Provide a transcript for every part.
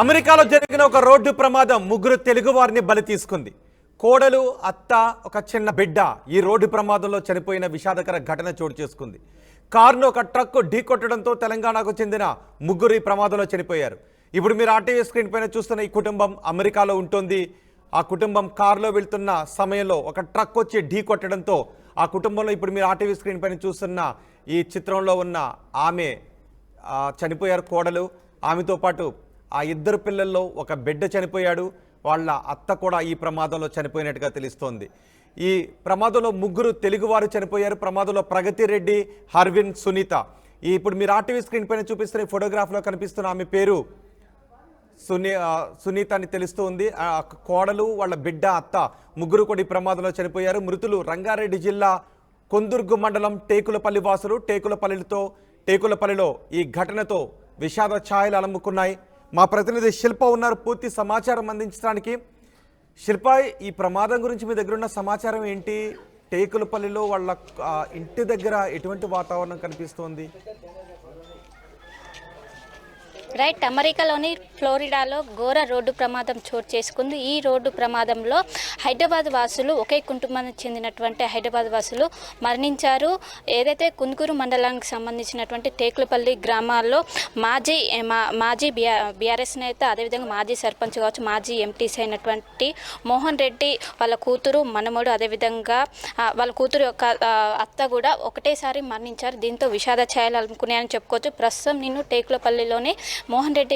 అమెరికాలో జరిగిన ఒక రోడ్డు ప్రమాదం ముగ్గురు తెలుగు వారిని బలి తీసుకుంది. కోడలు, అత్త, ఒక చిన్న బిడ్డ ఈ రోడ్డు ప్రమాదంలో చనిపోయిన విషాదకర ఘటన చోటు చేసుకుంది. కారును ఒక ట్రక్ ఢీకొట్టడంతో తెలంగాణకు చెందిన ముగ్గురు ఈ ప్రమాదంలో చనిపోయారు. ఇప్పుడు మీరు ఆర్టీవీ స్క్రీన్ పైన చూస్తున్న ఈ కుటుంబం అమెరికాలో ఉంటుంది. ఆ కుటుంబం కారులో వెళ్తున్న సమయంలో ఒక ట్రక్ వచ్చి ఢీకొట్టడంతో ఆ కుటుంబంలో ఇప్పుడు మీరు ఆర్టీవీ స్క్రీన్ పైన చూస్తున్న ఈ చిత్రంలో ఉన్న ఆమె చనిపోయారు, కోడలు. ఆమెతో పాటు ఆ ఇద్దరు పిల్లల్లో ఒక బిడ్డ చనిపోయాడు. వాళ్ళ అత్త కూడా ఈ ప్రమాదంలో చనిపోయినట్టుగా తెలుస్తోంది. ఈ ప్రమాదంలో ముగ్గురు తెలుగువారు చనిపోయారు. ప్రమాదంలో ప్రగతి రెడ్డి, హర్విన్, సునీత. ఇప్పుడు మీరు ఆర్టీవీ స్క్రీన్ పైన చూపిస్తున్న ఈ ఫోటోగ్రాఫ్లో కనిపిస్తున్న ఆమె పేరు సునీత అని తెలుస్తుంది. కోడలు, వాళ్ళ బిడ్డ, అత్త ముగ్గురు కూడా ఈ ప్రమాదంలో చనిపోయారు. మృతులు రంగారెడ్డి జిల్లా కొందుర్గు మండలం టేకులపల్లి వాసులు. టేకులపల్లిలో ఈ ఘటనతో విషాద ఛాయలు అలముకున్నాయి. మా ప్రతినిధి శిల్ప ఉన్నారు పూర్తి సమాచారం అందించడానికి. శిల్ప, ఈ ప్రమాదం గురించి మీ దగ్గర ఉన్న సమాచారం ఏంటి? టేకులపల్లిలో వాళ్ళ ఇంటి దగ్గర ఎటువంటి వాతావరణం కనిపిస్తోంది? రైట్, అమెరికాలోని ఫ్లోరిడాలో ఘోర రోడ్డు ప్రమాదం చోటు చేసుకుంది. ఈ రోడ్డు ప్రమాదంలో హైదరాబాద్ వాసులు, ఒకే కుటుంబానికి చెందినటువంటి హైదరాబాద్ వాసులు మరణించారు. ఏదైతే కుందుకూరు మండలానికి సంబంధించినటువంటి టేకులపల్లి గ్రామాల్లో మాజీ బీఆర్ఎస్ నేత, అదేవిధంగా మాజీ సర్పంచ్ కావచ్చు, మాజీ ఎంపీసీ అయినటువంటి మోహన్ రెడ్డి వాళ్ళ కూతురు, మనమడు, అదేవిధంగా వాళ్ళ కూతురు యొక్క అత్త కూడా ఒకటేసారి మరణించారు. దీంతో విషాద ఛాయలు అలుముకున్నాయని చెప్పుకోవచ్చు. ప్రస్తుతం నేను టేకులపల్లిలోని మోహన్ రెడ్డి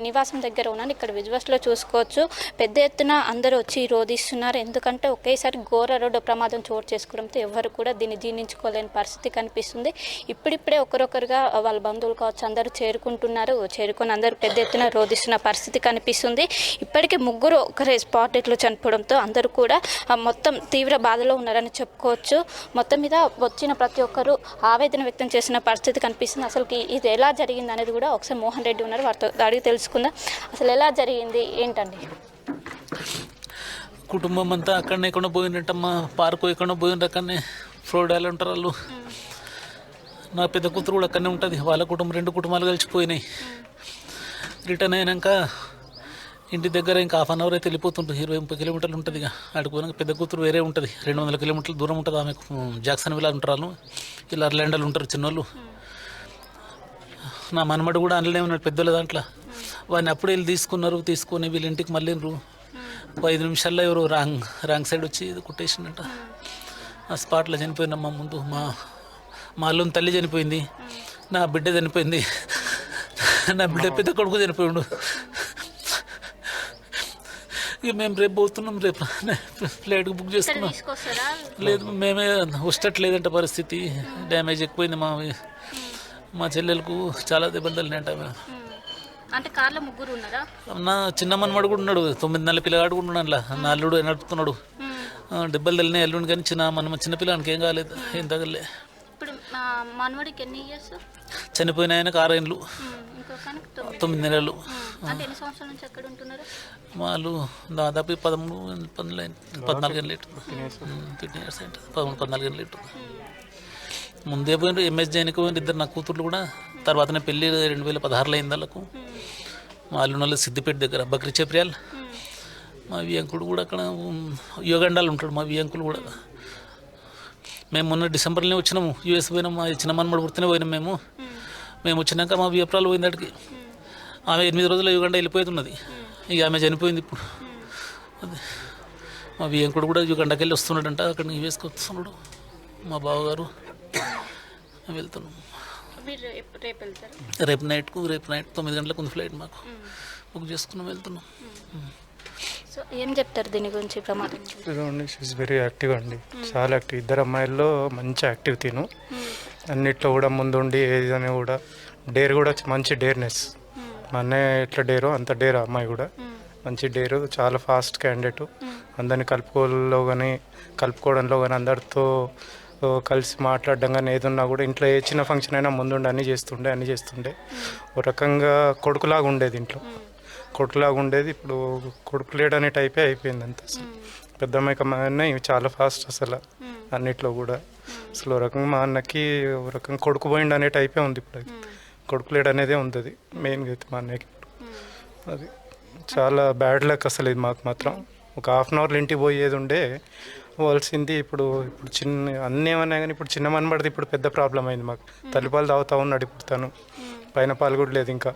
నివాసం దగ్గర ఉన్నాను. ఇక్కడ విజువల్స్లో చూసుకోవచ్చు, పెద్ద ఎత్తున అందరూ వచ్చి రోధిస్తున్నారు. ఎందుకంటే ఒకేసారి ఘోర రోడ్డు ప్రమాదం చోటు చేసుకోవడంతో ఎవరు కూడా దీన్ని జీర్ణించుకోలేని పరిస్థితి కనిపిస్తుంది. ఇప్పుడిప్పుడే ఒకరొకరుగా వాళ్ళ బంధువులు కావచ్చు అందరూ చేరుకుని అందరూ పెద్ద ఎత్తున రోధిస్తున్న పరిస్థితి కనిపిస్తుంది. ఇప్పటికీ ముగ్గురు ఒకరే స్పాట్లో చనిపోవడంతో అందరూ కూడా మొత్తం తీవ్ర బాధలో ఉన్నారని చెప్పుకోవచ్చు. మొత్తం మీద వచ్చిన ప్రతి ఒక్కరూ ఆవేదన వ్యక్తం చేసిన పరిస్థితి కనిపిస్తుంది. అసలు ఇది ఎలా జరిగింది అనేది కూడా ఒకసారి మోహన్ రెడ్డి ఉన్నారు, వారితో అడిగి తెలుసుకుందాం. అసలు ఎలా జరిగింది ఏంటండి? కుటుంబం అంతా అక్కడనే ఎక్కడో పోయినట్టమ్మా, పార్కు ఎక్కడో పోయిన అక్కడనే ఫ్లోరిడాలో ఉంటారు వాళ్ళు. నా పెద్ద కూతురు కూడా అక్కడనే ఉంటుంది. వాళ్ళ కుటుంబం 2 కుటుంబాలు కలిసిపోయినాయి. రిటర్న్ అయినాక ఇంటి దగ్గర ఇంకా హాఫ్ అన్ అవర్ అయితే వెళ్ళిపోతుంటుంది. 20-30 కిలోమీటర్లు ఉంటుంది. ఇక ఆడుకోవడానికి పెద్ద కూతురు వేరే ఉంటుంది, 200 కిలోమీటర్ల దూరం ఉంటుంది. ఆమె జాక్సన్ విలా ఉంటారు వాళ్ళు, ఇలా అర్లాండోలు ఉంటారు చిన్నోళ్ళు. నా మనమడు కూడా అందులోనే ఉన్నాడు పెద్దోళ్ళ దాంట్లో. వాడిని అప్పుడే వెళ్ళి తీసుకొని వీళ్ళ ఇంటికి మళ్ళీ 5 నిమిషాల్లో ఎవరు రాంగ్ సైడ్ వచ్చి కుట్టేసిందంట. ఆ స్పాట్లో చనిపోయిందమ్మా. ముందు మా అల్లుని తల్లి చనిపోయింది, నా బిడ్డ చనిపోయింది, నా బిడ్డ పెద్ద కొడుకు చనిపోయిండు. ఇక మేము రేపు పోతున్నాం, రేపు ఫ్లైట్కి బుక్ చేసుకున్నాం. లేదు, మేమే వస్తట్లేదంట, పరిస్థితి డ్యామేజ్ ఎక్కువైంది. మా చెల్లెలకు చాలా దెబ్బలు తగిలినాయంట. అంటే కార్లో ముగ్గురు ఉన్నారా? నా చిన్న మనవాడు కూడా ఉన్నాడు, 9 నెలల పిల్లగాడు కూడా ఉన్నాడు. అలా నా అల్లుడు నడుపుతున్నాడు. దెబ్బలు తగిలినాయి అల్లుడు, కానీ చిన్న పిల్లగానికి ఏం కాలేదు, ఏం తగలే. ఇప్పుడు మనవాడికి ఎన్ని ఇయర్స్? చనిపోయిన ఆయనకు 6 ఏళ్ళు, 9 నెలలు. ఎన్ని సంవత్సరాల నుంచి ఎక్కడ ఉంటున్నారు వాళ్ళు? దాదాపు 13-14 ఏళ్ళు లేటు, 15 ఇయర్స్ అంటే 13-14 ఏళ్ళు లేటు. ముందే పోయినారు, ఎంఎస్ జైన్కి పోయినారు 2 నా కూతుర్లు కూడా. తర్వాతనే పెళ్ళి 2016లో అయింది వాళ్ళకు. మా అల్లుళ్ళు సిద్దిపేట దగ్గర బక్రీ చేప్రియాల్. మా వియంకుడు కూడా అక్కడ యోగండాలు ఉంటాడు. మా వియంకులు కూడా. మేము మొన్న డిసెంబర్లోనే వచ్చినాము, యూఎస్ పోయినాము. మా చిన్న మనమడు పుడితేనే పోయినాం మేము వచ్చినాక మా వియప్రాలు పోయింది అడిగి. ఆమె 8 రోజుల్లో యుగండ వెళ్ళిపోతున్నది. ఇక ఆమె చనిపోయింది ఇప్పుడు. అదే మా వియంకుడు కూడా యుగండకి వెళ్ళి వస్తున్నాడంట, అక్కడ యూఎస్కి వస్తున్నాడు. మా బావగారు వెళ్తున్నాం. రేపు నైట్ 9 గంటలకు ఉంది ఫ్లైట్. మాకు బుక్ చేసుకున్నాం, వెళ్తున్నాం. సో ఏం చెప్తారు దీని గురించి? ప్రమాదం షీఈస్ వెరీ యాక్టివ్ అండి, చాలా యాక్టివ్. 2 అమ్మాయిల్లో మంచి యాక్టివ్ తిను, అన్నిట్లో కూడా ముందుండి ఏదైనా కూడా డేర్ కూడా మంచి డేర్నెస్. మా అన్నయ్య ఎట్లా డేరో అంత డేర్ అమ్మాయి కూడా, మంచి డేరు, చాలా ఫాస్ట్ క్యాండిడేట్. అందరినీ కలుపుకోవడంలో కానీ అందరితో కలిసి మాట్లాడడం కానీ ఏదున్నా కూడా ఇంట్లో ఏ చిన్న ఫంక్షన్ అయినా ముందుండి అన్నీ చేస్తుండే. ఒక రకంగా కొడుకులాగా ఉండేది, ఇంట్లో కొడుకులాగా ఉండేది. ఇప్పుడు కొడుకు లేడనే టైపే అయిపోయింది అంత. అసలు పెద్ద అమ్మాయి ఇవి చాలా ఫాస్ట్ అసలు అన్నిట్లో కూడా. అసలు ఒక రకంగా మా అన్నకి ఒక రకంగా కొడుకు పోయిండు అనే టైపే ఉంది ఇప్పుడు. కొడుకు లేడు అనేదే ఉంది మెయిన్గా అయితే మా అన్నయ్యకి. అది చాలా బ్యాడ్ లక్ అసలు ఇది మాకు మాత్రం. ఒక హాఫ్ అన్ అవర్లో ఇంటికి పోయేది ఉండే పోవాల్సింది. ఇప్పుడు చిన్న అన్నీ ఏమన్నా కానీ ఇప్పుడు చిన్న మనబడితే ఇప్పుడు పెద్ద ప్రాబ్లం అయింది మాకు. తల్లిపాలు తాగుతా ఉన్నాడు ఇప్పుడు తను, పైన పాలు కూడా లేదు ఇంకా.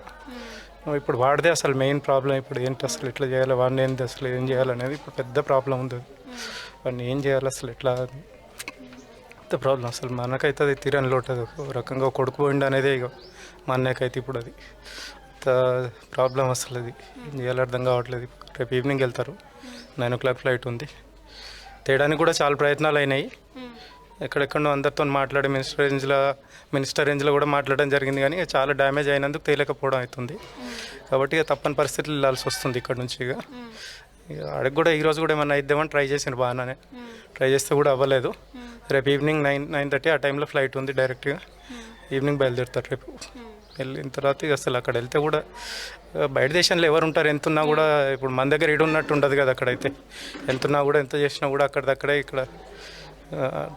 ఇప్పుడు వాడితే అసలు మెయిన్ ప్రాబ్లం. ఇప్పుడు ఏంటి అసలు ఎట్లా చేయాలి, వాడిని ఏంటి అసలు ఏం చేయాలనేది ఇప్పుడు పెద్ద ప్రాబ్లం ఉంది. వాడిని ఏం చేయాలి అసలు ఎట్లా పెద్ద ప్రాబ్లం. అసలు మనకైతే అది తీరని లోటు. అది ఒక రకంగా కొడుకు పోయిండు అనేదే ఇక మా అన్నయ్యకైతే ఇప్పుడు అది అంత ప్రాబ్లం. అసలు అది ఏం చేయాలో అర్థం కావట్లేదు. రేపు ఈవినింగ్ వెళ్తారు, 9 o'clock ఫ్లైట్ ఉంది. తేయడానికి కూడా చాలా ప్రయత్నాలు అయినాయి. ఎక్కడెక్కడో అందరితో మాట్లాడి మినిస్టర్ రేంజ్లో కూడా మాట్లాడడం జరిగింది, కానీ చాలా డ్యామేజ్ అయినందుకు తేలేకపోవడం అవుతుంది. కాబట్టి ఇక తప్పని పరిస్థితులు వెళ్ళాల్సి వస్తుంది ఇక్కడ నుంచి. ఇక అడిగి కూడా ఈరోజు కూడా ఏమన్నా ఇద్దామని ట్రై చేసాను, బాగానే ట్రై చేస్తే కూడా అవ్వలేదు. రేపు ఈవినింగ్ 9:30 ఆ టైంలో ఫ్లైట్ ఉంది. డైరెక్ట్గా ఈవినింగ్ బయలుదేరుతారు రేపు. వెళ్ళిన తర్వాత ఇక అసలు అక్కడ వెళ్తే కూడా బయట దేశంలో ఎవరు ఉంటారు, ఎంతున్నా కూడా ఇప్పుడు మన దగ్గర ఈడు ఉన్నట్టు ఉండదు కదా. అక్కడైతే ఎంతున్నా కూడా ఎంత చేసినా కూడా అక్కడిదక్కడే ఇక్కడ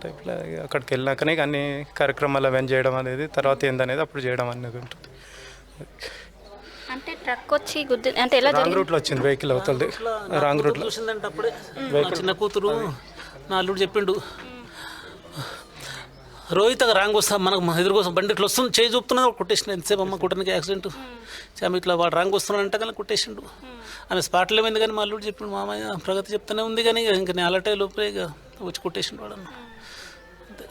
టైప్లో అక్కడికి వెళ్ళినాకనే అన్ని కార్యక్రమాలు అవన్నీ చేయడం అనేది, తర్వాత ఏందనేది అప్పుడు చేయడం అనేది ఉంటుంది. అంటే ట్రక్ వచ్చి అంటే ఎలా రాంగ్ రూట్లో వచ్చింది వెహికల్, అవుతుంది రాంగ్ రూట్లో చూసిందంటే అప్పుడే చిన్న కూతురు నా అల్లుడు చెప్పిండు, రోహిత్ రాంగ్ వస్తా మనకు ఎదురు కోసం బండి ఇట్లా వస్తుంది, చేయి చూపుతున్నది కొట్టేసిండు. ఎంతసేపు అమ్మ కుట్టడానికి యాక్సిడెంట్ ఆమె ఇట్లా వాడు రాంగ్ వస్తున్నాడంటే కానీ కొట్టేసిండు. ఆమె స్పాట్లో ఏమైంది కానీ మా అల్లుడు చెప్పిండు, మామయ్య ప్రగతి చెప్తూనే ఉంది కానీ ఇంకా నేను అలర్ట్ అయ్యే లోపలే ఇక వచ్చి కొట్టేసిండు వాడు. అంతే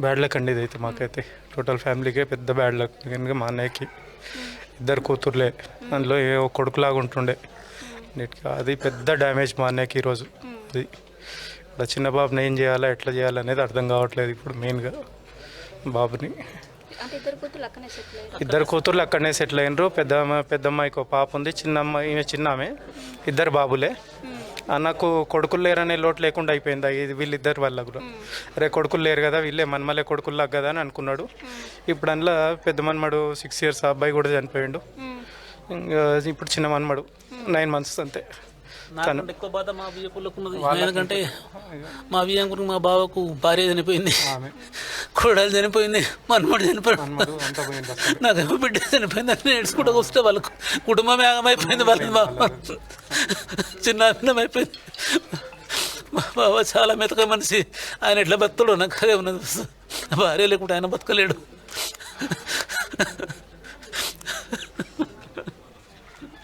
బ్యాడ్ లక్ అండి ఇదైతే మాకైతే. టోటల్ ఫ్యామిలీకే పెద్ద బ్యాడ్ లక్. ఎందుకంటే మా అన్నయ్యకి 2 కూతుర్లే, అందులో ఏ కొడుకులాగా ఉంటుండే. అది పెద్ద డ్యామేజ్ మా అన్నయ్యకి ఈరోజు. అది ఇప్పుడు చిన్న బాబుని ఏం చేయాలా, ఎట్లా చేయాలనేది అర్థం కావట్లేదు ఇప్పుడు మెయిన్గా బాబుని. ఇద్దరు కూతుర్లు అక్కడనే సెటిల్ అయినరు. పెద్దమ్మాయికి ఒక పాప ఉంది, చిన్న ఆమె. 2 బాబులే. నాకు కొడుకులు లేరనే లోటు లేకుండా అయిపోయింది ఇది వీళ్ళిద్దరు వల్ల కూడా. అరే కొడుకులు లేరు కదా, వీళ్ళే మనమలే కొడుకుల్లాగా కదా అని అనుకున్నాడు. ఇప్పుడు అందులో పెద్ద మనమడు 6 years అబ్బాయి కూడా చనిపోయాడు. ఇంకా ఇప్పుడు చిన్న మనమడు 9 months అంతే. ఎక్కువ బాధ మా బియ్యపుల్లకు ఉన్నది. ఎందుకంటే మా బియ్యంకు మా బావకు భార్య చనిపోయింది, కూడలు చనిపోయింది, మనమడు చనిపోయాడు, నాకేమో బిడ్డ చనిపోయింది అని నేర్చుకుంటూ వస్తే వాళ్ళకు కుటుంబం ఏమైపోయింది, వాళ్ళ బావ చిన్న అభిన్నం అయిపోయింది. మా బావ చాలా మెతక మనిషి, ఆయన ఎట్లా బతుకుడు నాకు అదే ఉన్నది. భార్య లేకుంటే ఆయన బతకలేడు.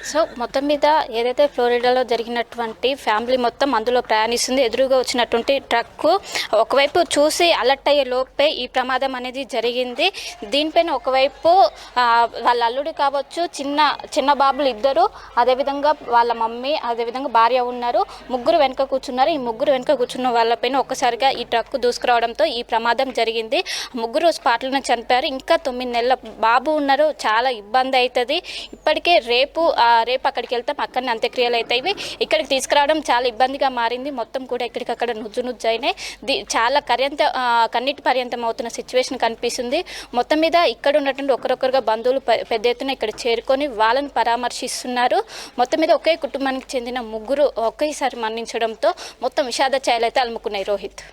సో మొత్తం మీద ఏదైతే ఫ్లోరిడాలో జరిగినటువంటి ఫ్యామిలీ మొత్తం అందులో ప్రయాణిస్తుంది, ఎదురుగా వచ్చినటువంటి ట్రక్కు ఒకవైపు చూసి అలర్ట్ అయ్యే లోపే ఈ ప్రమాదం అనేది జరిగింది. దీనిపైన ఒకవైపు వాళ్ళ అల్లుడు కావచ్చు, చిన్న బాబులు 2, అదేవిధంగా వాళ్ళ మమ్మీ, అదేవిధంగా భార్య ఉన్నారు. 3 వెనుక కూర్చున్నారు. ఈ 3 వెనుక కూర్చున్న వాళ్ళపైన ఒక్కసారిగా ఈ ట్రక్కు దూసుకురావడంతో ఈ ప్రమాదం జరిగింది. 3 స్పాట్లోనే చనిపోయారు. ఇంకా 9 నెలల బాబు ఉన్నారు. చాలా ఇబ్బంది అవుతుంది. ఇప్పటికే రేపు అక్కడికి వెళ్తాం, అక్కడనే అంత్యక్రియలు అవుతాయి. ఇక్కడికి తీసుకురావడం చాలా ఇబ్బందిగా మారింది. మొత్తం కూడా ఇక్కడికక్కడ నుజ్జు అయినాయి. చాలా కన్నీటి పర్యంతం అవుతున్న సిచ్యువేషన్ కనిపిస్తుంది. మొత్తం మీద ఇక్కడ ఉన్నటువంటి ఒకరొకరుగా బంధువులు పెద్ద ఎత్తున ఇక్కడ చేరుకొని వాళ్ళని పరామర్శిస్తున్నారు. మొత్తం మీద ఒకే కుటుంబానికి చెందిన 3 ఒకేసారి మరణించడంతో మొత్తం విషాద ఛాయలు అయితే అలుముకున్నాయి. రోహిత్.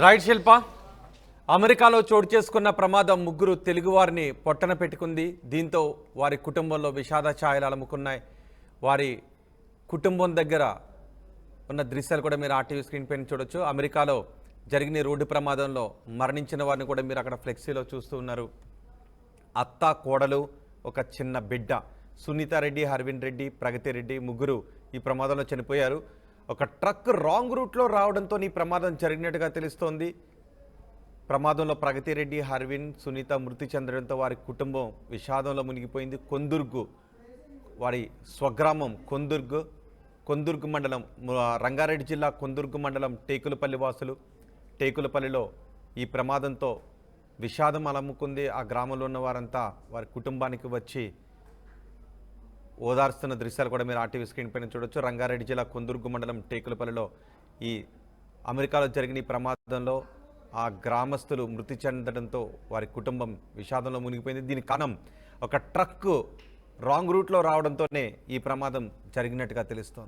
రైట్ శిల్ప, అమెరికాలో చోటు చేసుకున్న ప్రమాదం 3 తెలుగువారిని పొట్టన పెట్టుకుంది. దీంతో వారి కుటుంబంలో విషాద ఛాయలు అలుముకున్నాయి. వారి కుటుంబం దగ్గర ఉన్న దృశ్యాలు కూడా మీరు ఆర్టీవీ స్క్రీన్ పైన చూడొచ్చు. అమెరికాలో జరిగిన రోడ్డు ప్రమాదంలో మరణించిన వారిని కూడా మీరు అక్కడ ఫ్లెక్సీలో చూస్తూ ఉన్నారు. అత్త, కోడలు, ఒక చిన్న బిడ్డ, సునీతారెడ్డి, హర్విన్ రెడ్డి, ప్రగతి రెడ్డి 3 ఈ ప్రమాదంలో చనిపోయారు. ఒక ట్రక్ రాంగ్ రూట్లో రావడంతో ఈ ప్రమాదం జరిగినట్టుగా తెలుస్తోంది. ప్రమాదంలో ప్రగతి రెడ్డి, హర్విన్, సునీత మృతి చెందడంతో వారి కుటుంబం విషాదంలో మునిగిపోయింది. కొందుర్గు, వారి స్వగ్రామం కొందుర్గు మండలం, రంగారెడ్డి జిల్లా కొందుర్గు మండలం టేకులపల్లి వాసులు. టేకులపల్లిలో ఈ ప్రమాదంతో విషాదం అలముకుంది. ఆ గ్రామంలో ఉన్న వారంతా వారి కుటుంబానికి వచ్చి ఓదార్స్తున్న దృశ్యాలు కూడా మీరు ఆర్టీవీ స్క్రీన్ పైన చూడొచ్చు. రంగారెడ్డి జిల్లా కొందుర్గు మండలం టేకులపల్లిలో ఈ అమెరికాలో జరిగిన ఈ ప్రమాదంలో ఆ గ్రామస్తులు మృతి చెందడంతో వారి కుటుంబం విషాదంలో మునిగిపోయింది. దీనికి కారణం ఒక ట్రక్ రాంగ్ రూట్లో రావడంతోనే ఈ ప్రమాదం జరిగినట్టుగా తెలుస్తోంది.